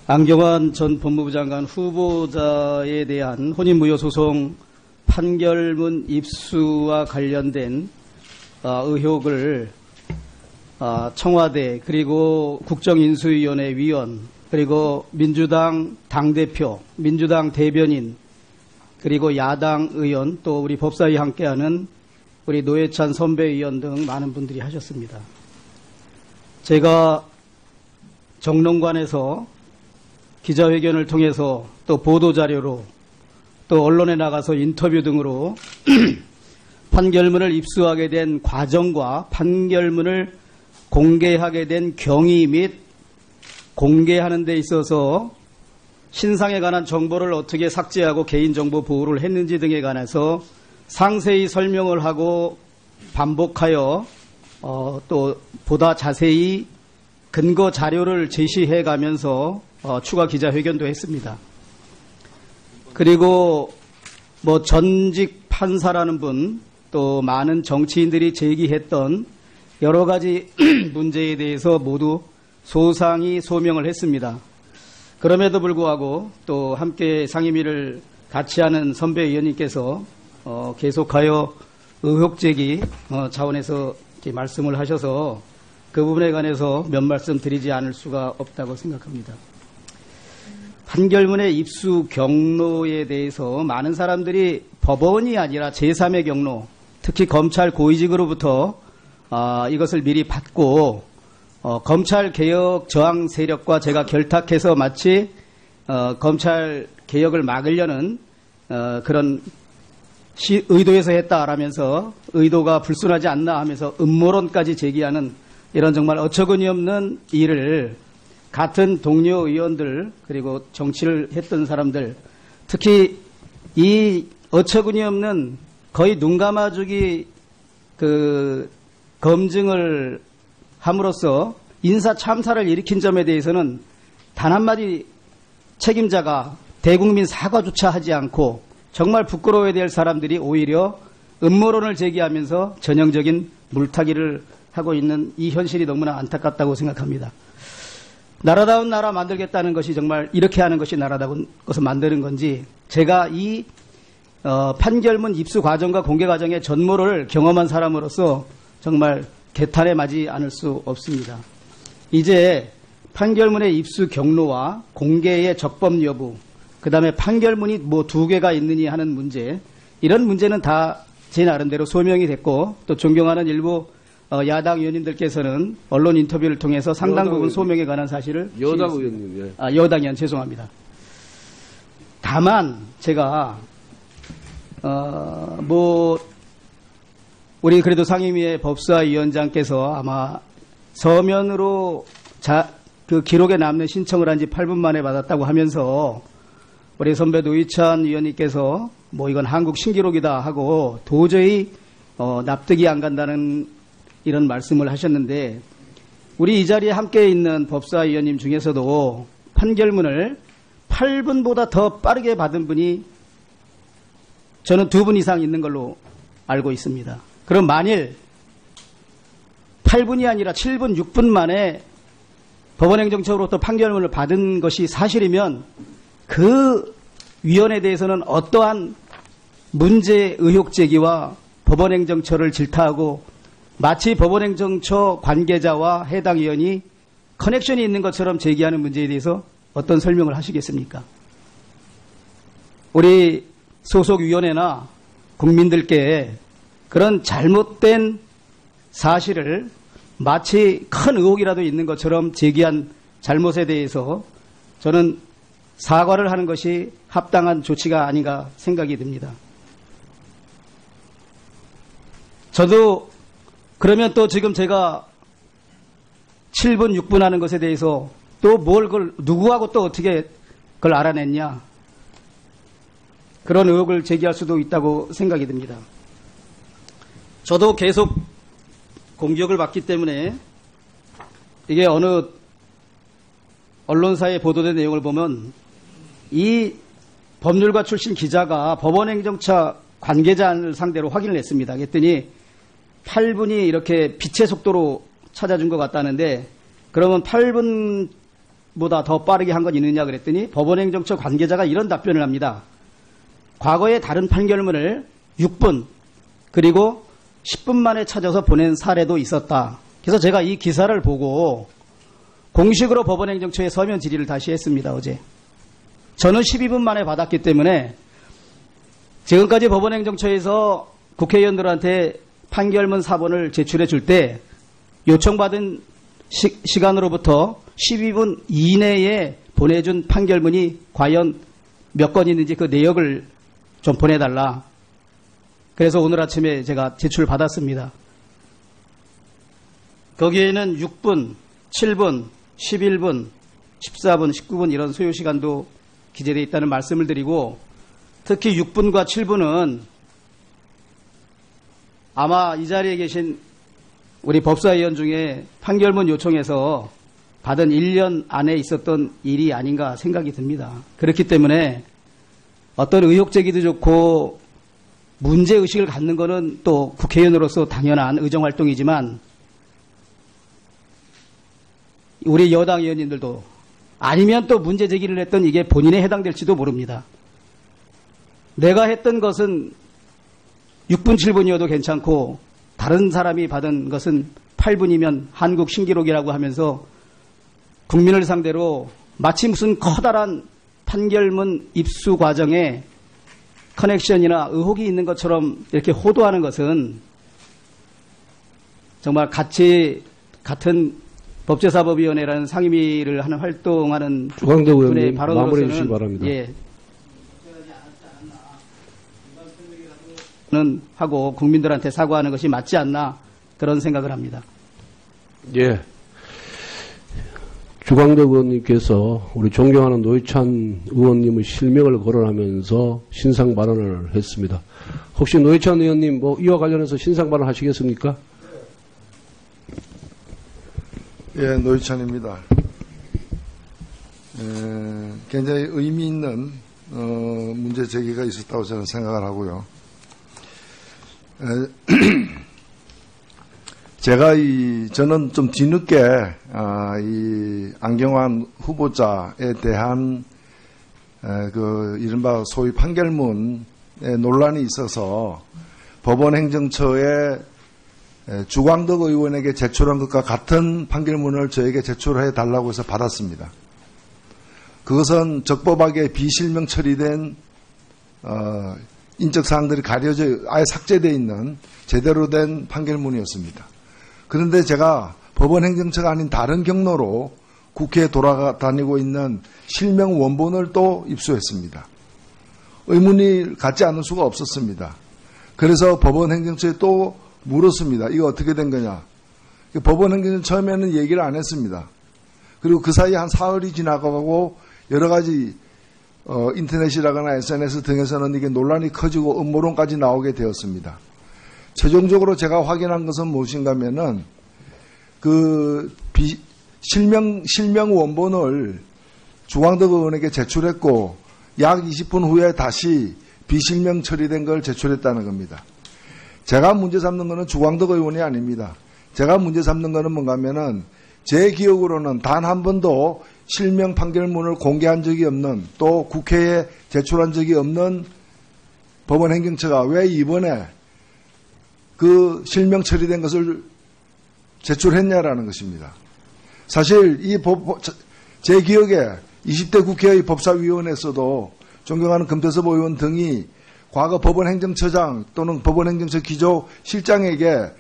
안경환 전 법무부 장관 후보자에 대한 혼인무효소송 판결문 입수와 관련된 의혹을 청와대 그리고 국정인수위원회 위원 그리고 민주당 당대표, 민주당 대변인 그리고 야당 의원 또 우리 법사위 함께하는 우리 노회찬 선배위원 등 많은 분들이 하셨습니다. 제가 정론관에서 기자회견을 통해서 또 보도자료로 또 언론에 나가서 인터뷰 등으로 판결문을 입수하게 된 과정과 판결문을 공개하게 된 경위 및 공개하는 데 있어서 신상에 관한 정보를 어떻게 삭제하고 개인정보 보호를 했는지 등에 관해서 상세히 설명을 하고 반복하여 또 보다 자세히 근거 자료를 제시해 가면서 추가 기자회견도 했습니다. 그리고 뭐 전직 판사라는 분 또 많은 정치인들이 제기했던 여러 가지 문제에 대해서 모두 소상히 소명을 했습니다. 그럼에도 불구하고 또 함께 상임위를 같이 하는 선배 의원님께서 계속하여 의혹 제기 차원에서 이렇게 말씀을 하셔서 그 부분에 관해서 몇 말씀 드리지 않을 수가 없다고 생각합니다. 판결문의 입수 경로에 대해서 많은 사람들이 법원이 아니라 제3의 경로, 특히 검찰 고위직으로부터 이것을 미리 받고 검찰 개혁 저항 세력과 제가 결탁해서 마치 검찰 개혁을 막으려는 그런 의도에서 했다라면서 의도가 불순하지 않나 하면서 음모론까지 제기하는 이런 정말 어처구니 없는 일을 같은 동료 의원들 그리고 정치를 했던 사람들 특히 이 어처구니 없는 거의 눈 감아주기 그 검증을 함으로써 인사 참사를 일으킨 점에 대해서는 단 한마디 책임자가 대국민 사과조차 하지 않고 정말 부끄러워야 될 사람들이 오히려 음모론을 제기하면서 전형적인 물타기를 하고 있는 이 현실이 너무나 안타깝다고 생각합니다. 나라다운 나라 만들겠다는 것이 정말 이렇게 하는 것이 나라다운 것을 만드는 건지 제가 이 판결문 입수 과정과 공개 과정의 전모를 경험한 사람으로서 정말 개탄에 맞지 않을 수 없습니다. 이제 판결문의 입수 경로와 공개의 적법 여부, 그 다음에 판결문이 뭐 2개가 있느니 하는 문제, 이런 문제는 다 제 나름대로 소명이 됐고 또 존경하는 일부 야당 의원님들께서는 언론 인터뷰를 통해서 상당 부분 소명에 관한 사실을 여당 의원님, 예. 여당 의원 죄송합니다. 다만 제가 우리 그래도 상임위의 법사위원장께서 아마 서면으로 그 기록에 남는 신청을 한 지 8분 만에 받았다고 하면서 우리 선배 노회찬 의원님께서 뭐 이건 한국 신기록이다 하고 도저히 납득이 안 간다는 이런 말씀을 하셨는데 우리 이 자리에 함께 있는 법사위원님 중에서도 판결문을 8분보다 더 빠르게 받은 분이 저는 2분 이상 있는 걸로 알고 있습니다. 그럼 만일 8분이 아니라 7분, 6분 만에 법원행정처로부터 판결문을 받은 것이 사실이면 그 위원에 대해서는 어떠한 문제 의혹 제기와 법원행정처를 질타하고 마치 법원행정처 관계자와 해당 의원이 커넥션이 있는 것처럼 제기하는 문제에 대해서 어떤 설명을 하시겠습니까? 우리 소속위원회나 국민들께 그런 잘못된 사실을 마치 큰 의혹이라도 있는 것처럼 제기한 잘못에 대해서 저는 사과를 하는 것이 합당한 조치가 아닌가 생각이 듭니다. 저도 그러면 또 지금 제가 7분, 6분 하는 것에 대해서 또 뭘 그걸 누구하고 또 어떻게 그걸 알아냈냐 그런 의혹을 제기할 수도 있다고 생각이 듭니다. 저도 계속 공격을 받기 때문에 이게 어느 언론사에 보도된 내용을 보면 이 법률가 출신 기자가 법원행정처 관계자를 상대로 확인을 했습니다. 그랬더니 8분이 이렇게 빛의 속도로 찾아준 것 같다는데 그러면 8분 보다 더 빠르게 한 건 있느냐 그랬더니 법원행정처 관계자가 이런 답변을 합니다. 과거에 다른 판결문을 6분 그리고 10분 만에 찾아서 보낸 사례도 있었다. 그래서 제가 이 기사를 보고 공식으로 법원행정처에 서면 질의를 다시 했습니다. 어제. 저는 12분 만에 받았기 때문에 지금까지 법원행정처에서 국회의원들한테 판결문 사본을 제출해 줄 때 요청받은 시간으로부터 12분 이내에 보내준 판결문이 과연 몇 건 있는지 그 내역을 좀 보내달라. 그래서 오늘 아침에 제가 제출을 받았습니다. 거기에는 6분, 7분, 11분, 14분, 19분 이런 소요 시간도 기재되어 있다는 말씀을 드리고 특히 6분과 7분은 아마 이 자리에 계신 우리 법사위원 중에 판결문 요청해서 받은 1년 안에 있었던 일이 아닌가 생각이 듭니다. 그렇기 때문에 어떤 의혹 제기도 좋고 문제의식을 갖는 것은 또 국회의원으로서 당연한 의정활동이지만 우리 여당 의원님들도 아니면 또 문제 제기를 했던 이게 본인에 해당될지도 모릅니다. 내가 했던 것은 6분, 7분이어도 괜찮고 다른 사람이 받은 것은 8분이면 한국 신기록이라고 하면서 국민을 상대로 마치 무슨 커다란 판결문 입수 과정에 커넥션이나 의혹이 있는 것처럼 이렇게 호도하는 것은 정말 같은 법제사법위원회라는 상임위를 하는 활동하는 주광덕 의원님 마무리해 주시기 바랍니다. 예, 는 하고 국민들한테 사과하는 것이 맞지 않나 그런 생각을 합니다. 예. 주광덕 의원님께서 우리 존경하는 노회찬 의원님의 실명을 거론하면서 신상 발언을 했습니다. 혹시 노회찬 의원님 이와 관련해서 신상 발언 하시겠습니까? 예, 노회찬입니다. 굉장히 의미 있는 문제 제기가 있었다고 저는 생각을 하고요. 저는 좀 뒤늦게 이 안경환 후보자에 대한 이른바 소위 판결문에 논란이 있어서 법원행정처에 주광덕 의원에게 제출한 것과 같은 판결문을 저에게 제출해 달라고 해서 받았습니다. 그것은 적법하게 비실명 처리된 인적 사항들이 가려져 아예 삭제되어 있는 제대로 된 판결문이었습니다. 그런데 제가 법원 행정처가 아닌 다른 경로로 국회에 돌아다니고 있는 실명 원본을 또 입수했습니다. 의문이 갖지 않을 수가 없었습니다. 그래서 법원 행정처에 또 물었습니다. 이거 어떻게 된 거냐. 법원 행정처 처음에는 얘기를 안 했습니다. 그리고 그 사이에 한 사흘이 지나가고 여러 가지 인터넷이라거나 SNS 등에서는 이게 논란이 커지고 음모론까지 나오게 되었습니다. 최종적으로 제가 확인한 것은 무엇인가 하면은 실명 원본을 주광덕 의원에게 제출했고 약 20분 후에 다시 비실명 처리된 걸 제출했다는 겁니다. 제가 문제 삼는 것은 주광덕 의원이 아닙니다. 제가 문제 삼는 것은 뭔가 하면은 제 기억으로는 단 한 번도 실명 판결문을 공개한 적이 없는 또 국회에 제출한 적이 없는 법원행정처가 왜 이번에 그 실명 처리된 것을 제출했냐라는 것입니다. 사실 제 기억에 20대 국회의 법사위원회에서도 존경하는 금태섭 의원 등이 과거 법원행정처장 또는 법원행정처 기조실장에게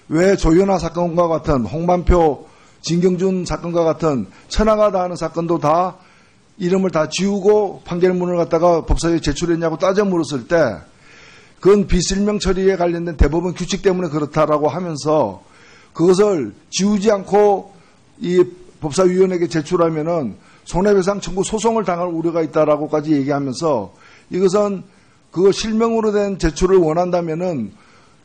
왜 조현아 사건과 같은 홍만표 진경준 사건과 같은 천하가 다하는 사건도 다 이름을 다 지우고 판결문을 갖다가 법사위에 제출했냐고 따져 물었을 때 그건 비실명 처리에 관련된 대법원 규칙 때문에 그렇다라고 하면서 그것을 지우지 않고 이 법사위원에게 제출하면은 손해배상 청구 소송을 당할 우려가 있다라고까지 얘기하면서 이것은 그 실명으로 된 제출을 원한다면은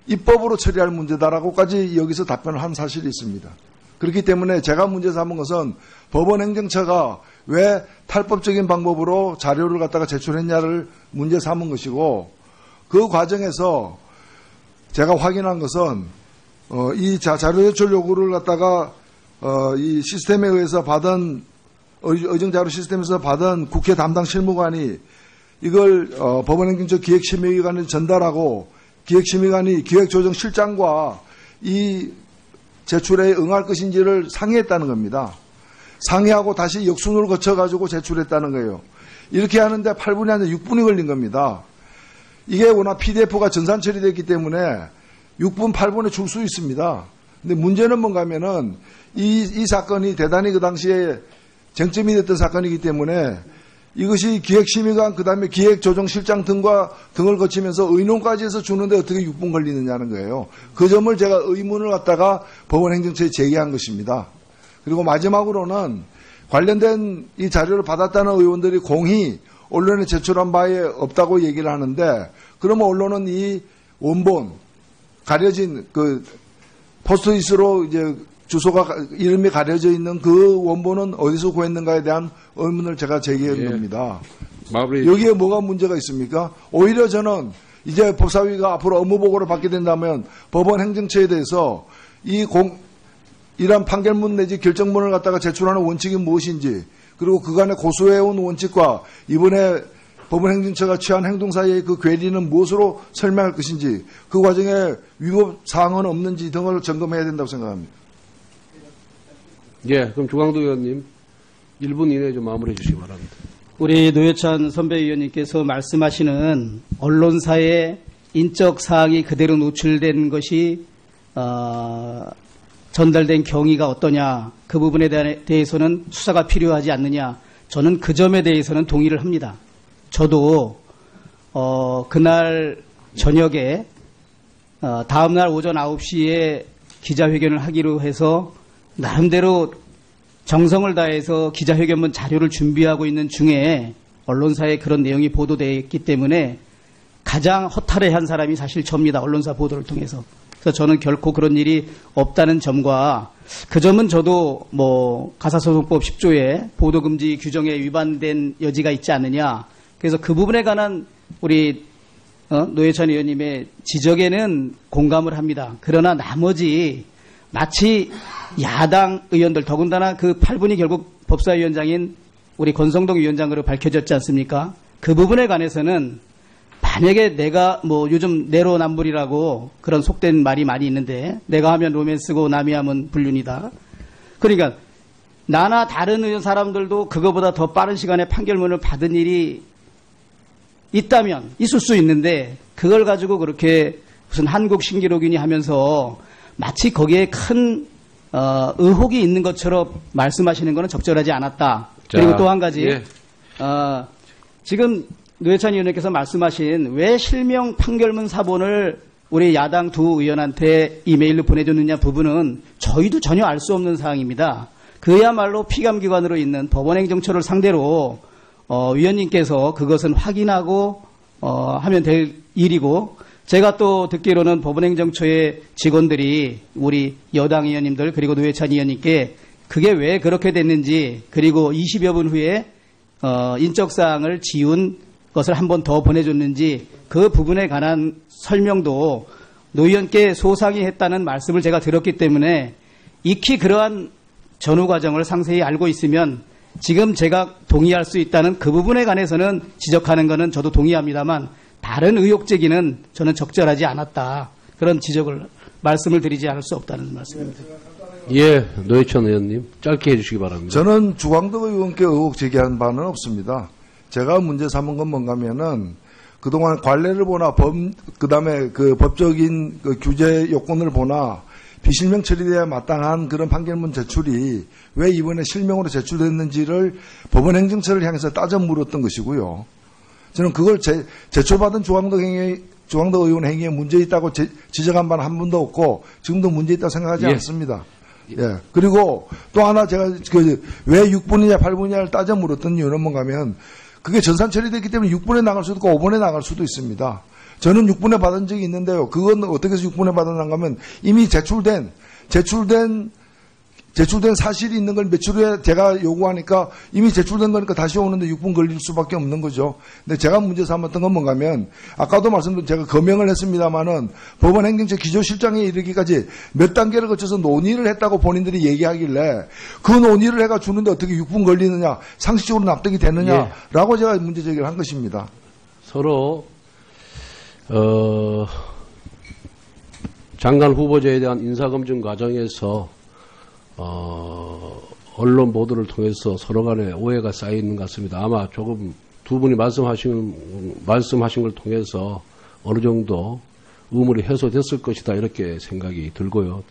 입법으로 처리할 문제다라고까지 여기서 답변을 한 사실이 있습니다. 그렇기 때문에 제가 문제 삼은 것은 법원 행정처가 왜 탈법적인 방법으로 자료를 갖다가 제출했냐를 문제 삼은 것이고 그 과정에서 제가 확인한 것은 이 자료 제출 요구를 갖다가 이 시스템에 의해서 받은 의정자료 시스템에서 받은 국회 담당 실무관이 이걸 법원행정처 기획심의위원회에 전달하고 기획심의관이 기획조정실장과 이 제출에 응할 것인지를 상의했다는 겁니다. 상의하고 다시 역순을 거쳐가지고 제출했다는 거예요. 이렇게 하는데 8분이 아니라 6분이 걸린 겁니다. 이게 워낙 PDF가 전산 처리됐기 때문에 6분, 8분에 줄 수 있습니다. 근데 문제는 뭔가 하면은 이 사건이 대단히 그 당시에 쟁점이 됐던 사건이기 때문에 이것이 기획심의관 그다음에 기획조정실장 등을 거치면서 의논까지 해서 주는데 어떻게 6분 걸리느냐는 거예요. 그 점을 제가 의문을 갖다가 법원행정처에 제기한 것입니다. 그리고 마지막으로는 관련된 이 자료를 받았다는 의원들이 공히 언론에 제출한 바에 없다고 얘기를 하는데 그러면 언론은 이 원본 가려진 그 포스트잇으로 이제 주소가 이름이 가려져 있는 그 원본은 어디서 구했는가에 대한 의문을 제가 제기한 겁니다. 여기에 뭐가 문제가 있습니까? 오히려 저는 이제 법사위가 앞으로 업무 보고를 받게 된다면 법원 행정처에 대해서 이러한 판결문 내지 결정문을 갖다가 제출하는 원칙이 무엇인지 그리고 그간에 고수해온 원칙과 이번에 법원 행정처가 취한 행동 사이의 그 괴리는 무엇으로 설명할 것인지 그 과정에 위법 사항은 없는지 등을 점검해야 된다고 생각합니다. 예, 그럼 주광도 의원님 1분 이내에 좀 마무리해 주시기 바랍니다. 우리 노회찬 선배위원님께서 말씀하시는 언론사의 인적 사항이 그대로 노출된 것이 전달된 경위가 어떠냐 그 부분에 대해서는 수사가 필요하지 않느냐 저는 그 점에 대해서는 동의를 합니다. 저도 그날 저녁에 다음날 오전 9시에 기자회견을 하기로 해서 나름대로 정성을 다해서 기자회견문 자료를 준비하고 있는 중에 언론사에 그런 내용이 보도되었기 때문에 가장 허탈해한 사람이 사실 저입니다. 언론사 보도를 통해서. 그래서 저는 결코 그런 일이 없다는 점과 그 점은 저도 가사소송법 10조의 보도금지 규정에 위반된 여지가 있지 않느냐. 그래서 그 부분에 관한 우리 노회찬 의원님의 지적에는 공감을 합니다. 그러나 나머지 마치 야당 의원들 더군다나 그 8분이 결국 법사위원장인 우리 권성동 위원장으로 밝혀졌지 않습니까? 그 부분에 관해서는 만약에 내가 요즘 내로남불이라고 그런 속된 말이 많이 있는데 내가 하면 로맨스고 남이 하면 불륜이다. 그러니까 나나 다른 의원 사람들도 그거보다 더 빠른 시간에 판결문을 받은 일이 있다면 있을 수 있는데 그걸 가지고 그렇게 무슨 한국 신기록이니 하면서 마치 거기에 큰 의혹이 있는 것처럼 말씀하시는 것은 적절하지 않았다. 그리고 또 한 가지 예. 지금 노회찬 의원님께서 말씀하신 왜 실명 판결문 사본을 우리 야당 두 의원한테 이메일로 보내줬느냐 부분은 저희도 전혀 알 수 없는 사항입니다. 그야말로 피감기관으로 있는 법원행정처를 상대로 위원님께서 그것은 확인하고 하면 될 일이고 제가 또 듣기로는 법원행정처의 직원들이 우리 여당 의원님들 그리고 노회찬 의원님께 그게 왜 그렇게 됐는지 그리고 20여 분 후에 인적사항을 지운 것을 한 번 더 보내줬는지 그 부분에 관한 설명도 노 의원께 소상히 했다는 말씀을 제가 들었기 때문에 익히 그러한 전후 과정을 상세히 알고 있으면 지금 제가 동의할 수 있다는 그 부분에 관해서는 지적하는 것은 저도 동의합니다만 다른 의혹 제기는 저는 적절하지 않았다. 그런 말씀을 드리지 않을 수 없다는 말씀입니다. 예, 노회찬 의원님 짧게 해주시기 바랍니다. 저는 주광덕 의원께 의혹 제기한 바는 없습니다. 제가 문제 삼은 건 뭔가 하면은 그동안 관례를 보나 그다음에 그 법적인 그 규제 요건을 보나 비실명 처리돼야 마땅한 그런 판결문 제출이 왜 이번에 실명으로 제출됐는지를 법원 행정처를 향해서 따져 물었던 것이고요. 저는 그걸 제출받은 주광덕 의원 행위에 문제 있다고 지적한 바는 한 번도 없고 지금도 문제 있다고 생각하지 않습니다. 예. 그리고 또 하나 제가 왜 6분이냐 8분이냐를 따져 물었던 이유는 뭔가 하면 그게 전산 처리됐기 때문에 6분에 나갈 수도 있고 5분에 나갈 수도 있습니다. 저는 6분에 받은 적이 있는데요. 그건 어떻게 해서 6분에 받았는가 하면 이미 제출된 제출된 사실이 있는 걸 며칠 후에 제가 요구하니까 이미 제출된 거니까 다시 오는데 6분 걸릴 수밖에 없는 거죠. 근데 제가 문제 삼았던 건 뭔가 하면 아까도 말씀드린 제가 거명을 했습니다마는 법원 행정처 기조실장에 이르기까지 몇 단계를 거쳐서 논의를 했다고 본인들이 얘기하길래 그 논의를 해가 주는데 어떻게 6분 걸리느냐, 상식적으로 납득이 되느냐라고 제가 문제 제기를 한 것입니다. 서로 장관 후보자에 대한 인사검증 과정에서 언론 보도를 통해서 서로 간에 오해가 쌓여 있는 것 같습니다. 아마 조금 두 분이 말씀하신 걸 통해서 어느 정도 의문이 해소됐을 것이다 이렇게 생각이 들고요.